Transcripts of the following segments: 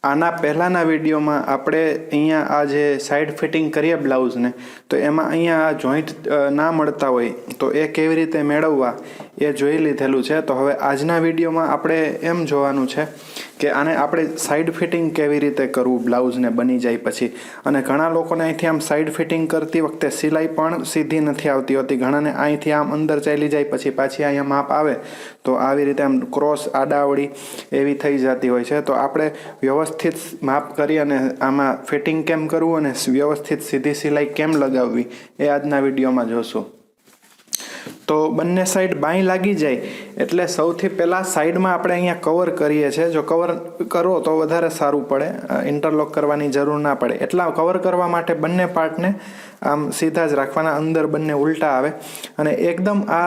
આના પહેલાંના વિડીયોમાં આપણે અહીંયા આ જે સાઈડ ફિટિંગ કરીએ બ્લાઉઝને, તો એમાં અહીંયા આ જોઈન્ટ ના મળતા હોય તો એ કેવી રીતે મેળવવા એ જોઈ લીધેલું છે. તો હવે આજના વિડીયોમાં આપણે એમ જોવાનું છે કે આને આપણે સાઈડ ફિટિંગ કેવી રીતે કરવું બ્લાઉઝને બની જાય પછી. અને ઘણા લોકોને અહીંથી આમ સાઈડ ફિટિંગ કરતી વખતે સિલાઈ પણ સીધી નથી આવતી હોતી. ઘણાને અહીંથી આમ અંદર ચાલી જાય પછી પાછી અહીંયા માપ આવે તો આવી રીતે આમ ક્રોસ આડાવડી એવી થઈ જતી હોય છે. તો આપણે વ્યવસ્થિત માપ કરી અને આમાં ફિટિંગ કેમ કરવું અને વ્યવસ્થિત સીધી સિલાઈ કેમ લગાવવી એ આજના વિડીયોમાં જોશું. તો બંને સાઈડ બાંય લાગી જાય એટલે સૌથી પહેલાં સાઈડમાં આપણે અહીંયા કવર કરીએ છીએ. જો કવર કરો તો વધારે સારું પડે, ઇન્ટરલોક કરવાની જરૂર ના પડે. એટલા કવર કરવા માટે બંને પાર્ટને આમ સીધા જ રાખવાના, અંદર બંને ઉલટા આવે અને એકદમ આ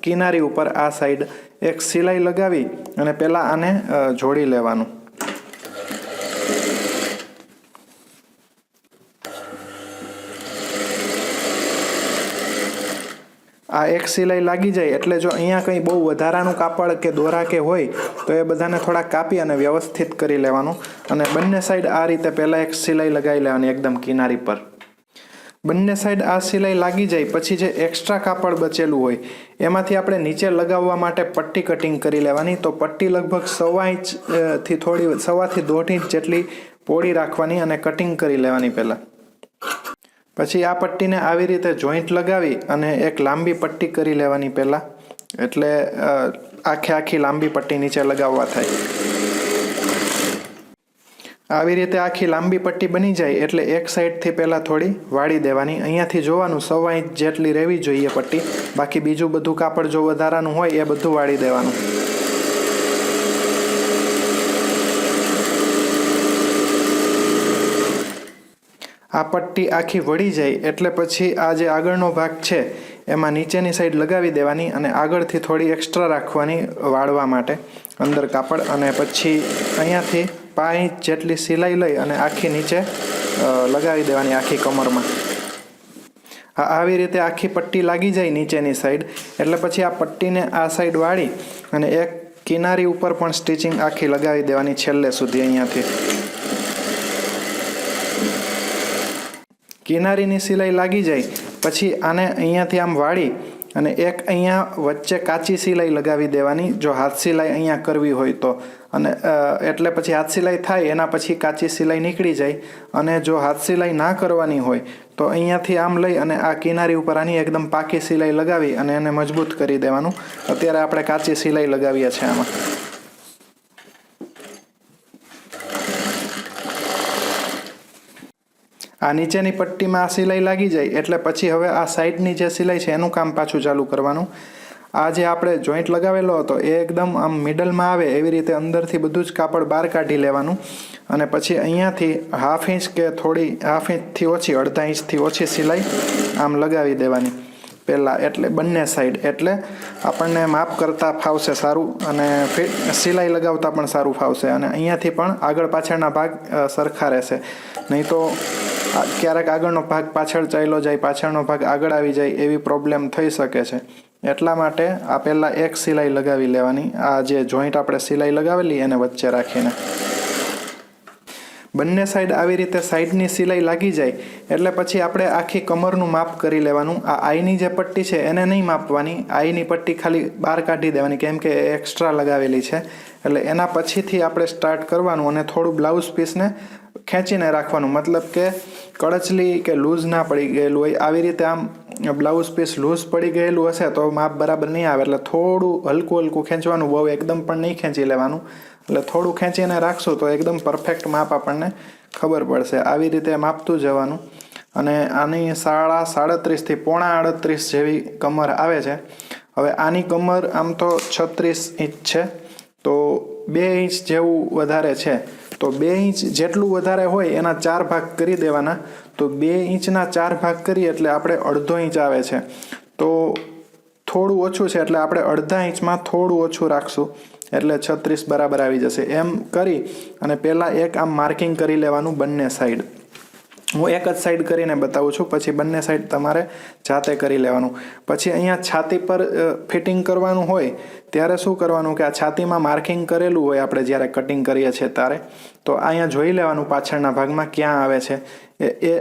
કિનારી ઉપર આ સાઈડ એક સિલાઈ લગાવી અને પહેલાં આને જોડી લેવાનું. આ એક સિલાઈ લાગી જાય એટલે જો અહીંયા કંઈ બહુ વધારાનું કાપડ કે દોરા કે હોય તો એ બધાને થોડા કાપી અને વ્યવસ્થિત કરી લેવાનું. અને બંને સાઈડ આ રીતે પહેલાં એક સિલાઈ લગાવી લેવાની એકદમ કિનારી પર. બંને સાઈડ આ સિલાઈ લાગી જાય પછી જે એક્સ્ટ્રા કાપડ બચેલું હોય એમાંથી આપણે નીચે લગાવવા માટે પટ્ટી કટિંગ કરી લેવાની. તો પટ્ટી લગભગ 1.5 થી 1.5 ઇંચ જેટલી પોળી રાખવાની અને કટિંગ કરી લેવાની પહેલાં. પછી આ પટ્ટીને આવી રીતે જોઈન્ટ લગાવી અને એક લાંબી પટ્ટી કરી લેવાની પહેલાં, એટલે આખી લાંબી પટ્ટી નીચે લગાવવા થાય. આવી રીતે આખી લાંબી પટ્ટી બની જાય એટલે એક સાઈડથી પહેલાં થોડી વાળી દેવાની. અહીંયાથી જોવાનું 1.25 ઇંચ જેટલી રહેવી જોઈએ પટ્ટી, બાકી બીજું બધું કાપડ જો વધારાનું હોય એ બધું વાળી દેવાનું. આ પટ્ટી આખી વળી જાય એટલે પછી આ જે આગળનો ભાગ છે એમાં નીચેની સાઈડ લગાવી દેવાની અને આગળથી થોડી એક્સ્ટ્રા રાખવાની વાળવા માટે અંદર કાપડ. અને પછી અહીંયાથી 5 ઇંચ જેટલી સિલાઈ લઈ અને આખી નીચે લગાવી દેવાની આખી કમરમાં. આવી રીતે આખી પટ્ટી લાગી જાય નીચેની સાઈડ એટલે પછી આ પટ્ટીને આ સાઈડ વાળી અને એક કિનારી ઉપર પણ સ્ટિચિંગ આખી લગાવી દેવાની છેલ્લે સુધી. અહીંયાથી કિનારીની સિલાઈ લાગી જાય પછી આને અહીંયાથી આમ વાળી અને એક અહીંયા વચ્ચે કાચી સિલાઈ લગાવી દેવાની જો હાથ સિલાઈ અહીંયા કરવી હોય તો. અને એટલે પછી હાથ સિલાઈ થાય એના પછી કાચી સિલાઈ નીકળી જાય. અને જો હાથ સિલાઈ ના કરવાની હોય તો અહીંયાથી આમ લઈ અને આ કિનારી ઉપર આની એકદમ પાકી સિલાઈ લગાવી અને એને મજબૂત કરી દેવાનું. અત્યારે આપણે કાચી સિલાઈ લગાવીએ છીએ આમાં. આ નીચેની પટ્ટીમાં આ સિલાઈ લાગી જાય એટલે પછી હવે આ સાઈડની જે સિલાઈ છે એનું કામ પાછું ચાલુ કરવાનું. આ જે આપણે જોઈન્ટ લગાવેલો હતો એ એકદમ આમ મિડલમાં આવે એવી રીતે અંદરથી બધું જ કાપડ બહાર કાઢી લેવાનું. અને પછી અહીંયાથી 1/2 ઇંચ કે થોડી 1/2 ઇંચથી ઓછી 1/2 ઇંચથી ઓછી સિલાઈ આમ લગાવી દેવાની પહેલાં, એટલે બંને સાઈડ. એટલે આપણને માપ કરતાં ફાવશે સારું અને સિલાઈ લગાવતા પણ સારું ફાવશે. અને અહીંયાથી પણ આગળ પાછળના ભાગ સરખા રહેશે. નહીં તો ક્યારેક આગળનો ભાગ પાછળ ચાલ્યો જાય, પાછળનો ભાગ આગળ આવી જાય એવી પ્રોબ્લેમ થઈ શકે છે. એટલા માટે આ પહેલાં એક સિલાઈ લગાવી લેવાની. આ જે જોઈન્ટ આપણે સિલાઈ લગાવેલી એને વચ્ચે રાખીને બંને સાઈડ આવી રીતે સાઈડની સિલાઈ લાગી જાય એટલે પછી આપણે આખી કમરનું માપ કરી લેવાનું. આ આઈની જે પટ્ટી છે એને નહીં માપવાની, આઈની પટ્ટી ખાલી બહાર કાઢી દેવાની કેમ કે એક્સ્ટ્રા લગાવેલી છે. એટલે એના પછીથી આપણે સ્ટાર્ટ કરવાનું અને થોડું બ્લાઉઝ પીસને ખેંચીને રાખવાનું. મતલબ કે કળચલી કે લૂઝ ના પડી ગયેલું હોય આવી રીતે આમ બ્લાઉઝ પીસ લૂઝ પડી ગયેલું હશે તો માપ બરાબર નહીં આવે. એટલે થોડું હલકું ખેંચવાનું, બહુ એકદમ પણ નહીં ખેંચી લેવાનું. એટલે થોડું ખેંચીને રાખશું તો એકદમ પરફેક્ટ માપ આપણને ખબર પડશે. આવી રીતે માપતું જવાનું. અને આની 37.5 થી 37.5 જેવી કમર આવે છે. હવે આની કમર આમ તો 36 ઇંચ છે તો 2 ઇંચ જેવું વધારે છે. તો 2 ઇંચ જેટલું વધારે હોય એના 4 ભાગ કરી દેવાના. તો 2 ઇંચના 4 ભાગ કરીએ એટલે આપણે 1/2 ઇંચ આવે છે. તો થોડું ઓછું છે એટલે આપણે 1/2 ઇંચમાં થોડું ઓછું રાખશું એટલે 36 બરાબર આવી જશે. એમ કરી અને પહેલાં એક આમ માર્કિંગ કરી લેવાનું બંને સાઈડ. હું એક જ સાઈડ કરીને બતાવું છું, પછી બંને સાઈડ તમારે જાતે કરી લેવાનું. પછી અહીંયા છાતી પર ફિટિંગ કરવાનું હોય ત્યારે શું કરવાનું કે આ છાતીમાં માર્કિંગ કરેલું હોય આપણે જ્યારે કટિંગ કરીએ છીએ ત્યારે, તો અહીંયા જોઈ લેવાનું પાછળના ભાગમાં ક્યાં આવે છે એ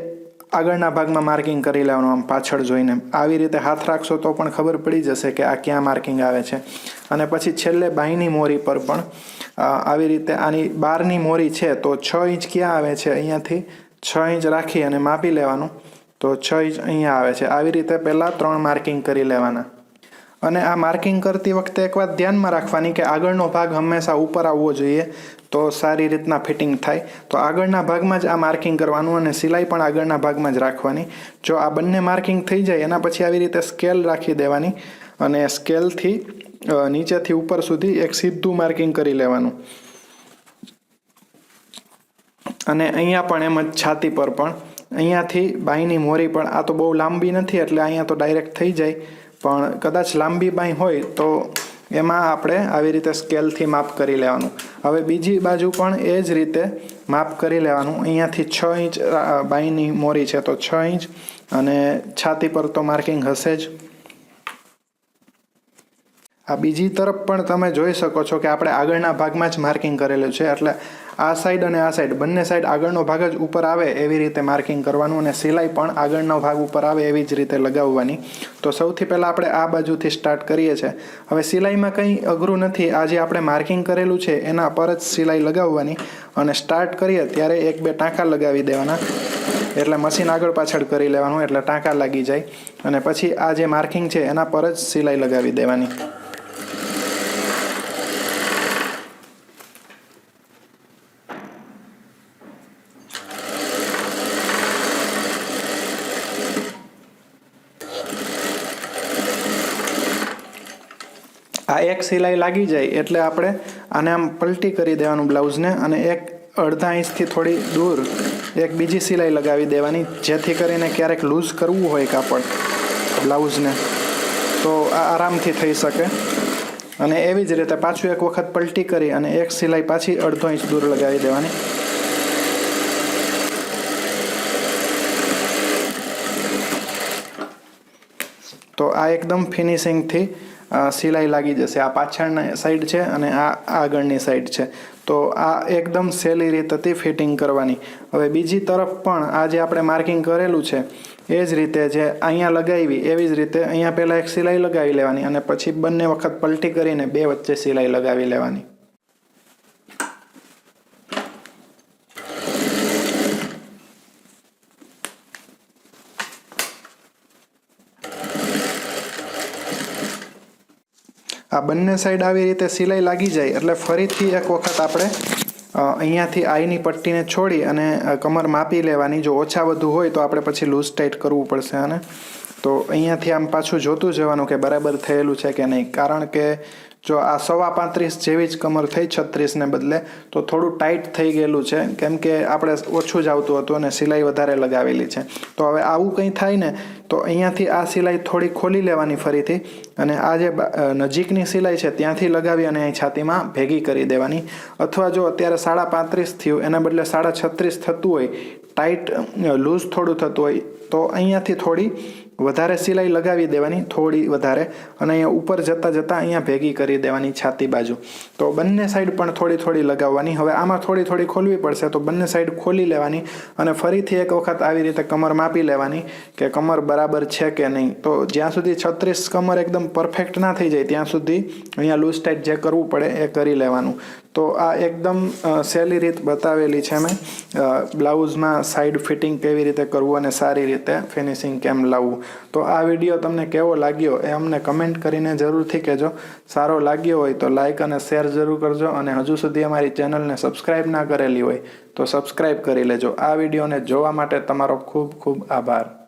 આગળના ભાગમાં માર્કિંગ કરી લેવાનું આમ પાછળ જોઈને. આવી રીતે હાથ રાખશો તો પણ ખબર પડી જશે કે આ ક્યાં માર્કિંગ આવે છે. અને પછી છેલ્લે બાહીની મોરી પર પણ આવી રીતે આની બહારની મોરી છે તો 6 ઇંચ ક્યાં આવે છે, અહીંયાથી 6 ઇંચ રાખી અને માપી લેવાનું, તો 6 ઇંચ અહીંયા આવે છે. આવી રીતે પહેલાં 3 માર્કિંગ કરી લેવાના. અને આ માર્કિંગ કરતી વખતે એક વાત ધ્યાનમાં રાખવાની કે આગળનો ભાગ હંમેશા ઉપર આવવો જોઈએ તો સારી રીતના ફિટિંગ થાય. તો આગળના ભાગમાં જ આ માર્કિંગ કરવાનું અને સિલાઈ પણ આગળના ભાગમાં જ રાખવાની. જો આ બંને માર્કિંગ થઈ જાય એના પછી આવી રીતે સ્કેલ રાખી દેવાની અને સ્કેલથી નીચેથી ઉપર સુધી એક સીધું માર્કિંગ કરી લેવાનું. અને અહીંયા પણ એમ જ છાતી પર પણ અહીંયાથી બાહીની મોરી પણ, આ તો બહુ લાંબી નથી એટલે અહીંયા તો ડાયરેક્ટ થઈ જાય, પણ કદાચ લાંબી બાઈ હોય તો એમાં આપણે આવી રીતે સ્કેલથી માપ કરી લેવાનું. હવે બીજી બાજુ પણ એ જ રીતે માપ કરી લેવાનું. અહીંયાથી 6 ઇંચ બાહીની મોરી છે તો 6 ઇંચ અને છાતી પર તો માર્કિંગ હશે જ. આ બીજી તરફ પણ તમે જોઈ શકો છો કે આપણે આગળના ભાગમાં જ માર્કિંગ કરેલું છે, એટલે આ સાઈડ અને આ સાઈડ બંને સાઈડ આગળનો ભાગ જ ઉપર આવે એવી રીતે માર્કિંગ કરવાનું અને સિલાઈ પણ આગળનો ભાગ ઉપર આવે એવી જ રીતે લગાવવાની. તો સૌથી પહેલાં આપણે આ બાજુથી સ્ટાર્ટ કરીએ છીએ. હવે સિલાઈમાં કંઈ અઘરું નથી, આ જે આપણે માર્કિંગ કરેલું છે એના પર જ સિલાઈ લગાવવાની અને સ્ટાર્ટ કરીએ ત્યારે 1-2 ટાંકા લગાવી દેવાના, એટલે મશીન આગળ પાછળ કરી લેવાનું એટલે ટાંકા લાગી જાય. અને પછી આ જે માર્કિંગ છે એના પર જ સિલાઈ લગાવી દેવાની. આ એક સિલાઈ લાગી જાય એટલે આપણે આને આમ પલટી કરી દેવાનું બ્લાઉઝને અને એક અડધા ઇંચથી થોડી દૂર એક બીજી સિલાઈ લગાવી દેવાની, જેથી કરીને ક્યારેક લૂઝ કરવું હોય કાપડ બ્લાઉઝને તો આ આરામથી થઈ શકે. અને એવી જ રીતે પાછું એક વખત પલટી કરી અને એક સિલાઈ પાછી અડધો ઇંચ દૂર લગાવી દેવાની. તો આ એકદમ ફિનિશિંગથી સિલાઈ લાગી જશે. આ પાછળની સાઈડ છે અને આ આગળની સાઈડ છે, તો આ એકદમ સહેલી રીતથી ફિટિંગ કરવાની. હવે બીજી તરફ પણ આ જે આપણે માર્કિંગ કરેલું છે એ જ રીતે જે અહીંયા લગાવી એવી જ રીતે અહીંયા પહેલાં એક સિલાઈ લગાવી લેવાની અને પછી બંને વખત પલટી કરીને 2 વચ્ચે સિલાઈ લગાવી લેવાની. આ બંને સાઈડ આવી રીતે સિલાઈ લાગી જાય એટલે ફરીથી એક વખત આપણે અહીંયાથી આઈની પટ્ટીને છોડી અને કમર માપી લેવાની. જો ઓછા વધુ હોય તો આપણે પછી લૂઝ ટાઈટ કરવું પડશે. અને તો અહીંયાથી આમ પાછું જોતું જવાનું કે બરાબર થયેલું છે કે નહીં, કારણ કે જો આ 35 જેવી જ કમર થઈ 36ને બદલે તો થોડું ટાઈટ થઈ ગયેલું છે, કેમ કે આપણે ઓછું જ આવતું હતું અને સિલાઈ વધારે લગાવેલી છે. તો હવે આવું કંઈ થાય ને તો અહીંયાથી આ સિલાઈ થોડી ખોલી લેવાની ફરીથી અને આ જે નજીકની સિલાઈ છે ત્યાંથી લગાવી અને અહીં છાતીમાં ભેગી કરી દેવાની. અથવા જો અત્યારે 35.5 થયું એના બદલે 36.5 થતું હોય, ટાઈટ લૂઝ થોડું થતું હોય તો અહીંયાથી થોડી વધારે સિલાઈ લગાવી દેવાની, થોડી વધારે, અને અહીંયા ઉપર જતાં જતાં અહીંયા ભેગી કરી દેવાની છાતી બાજુ. તો બંને સાઈડ પણ થોડી થોડી લગાવવાની. હવે આમાં થોડી થોડી ખોલવી પડશે તો બંને સાઈડ ખોલી લેવાની અને ફરીથી એક વખત આવી રીતે કમર માપી લેવાની કે કમર બરાબર છે કે નહીં. તો જ્યાં સુધી 36 કમર એકદમ પરફેક્ટ ના થઈ જાય ત્યાં સુધી અહીંયા લૂઝ ટાઈટ જે કરવું પડે એ કરી લેવાનું. તો આ એકદમ સહેલી રીત બતાવેલી છે મેં બ્લાઉઝમાં સાઈડ ફિટિંગ કેવી રીતે કરવું અને સારી રીતે ફિનિશિંગ કેમ લાવવું. તો આ વિડીયો તમને કેવો લાગ્યો એ અમને કમેન્ટ કરીને જરૂરથી કહેજો. સારો લાગ્યો હોય તો લાઈક અને શેર જરૂર કરજો અને હજુ સુધી અમારી ચેનલને સબસ્ક્રાઈબ ના કરેલી હોય તો સબસ્ક્રાઈબ કરી લેજો. આ વિડીયોને જોવા માટે તમારો ખૂબ ખૂબ આભાર.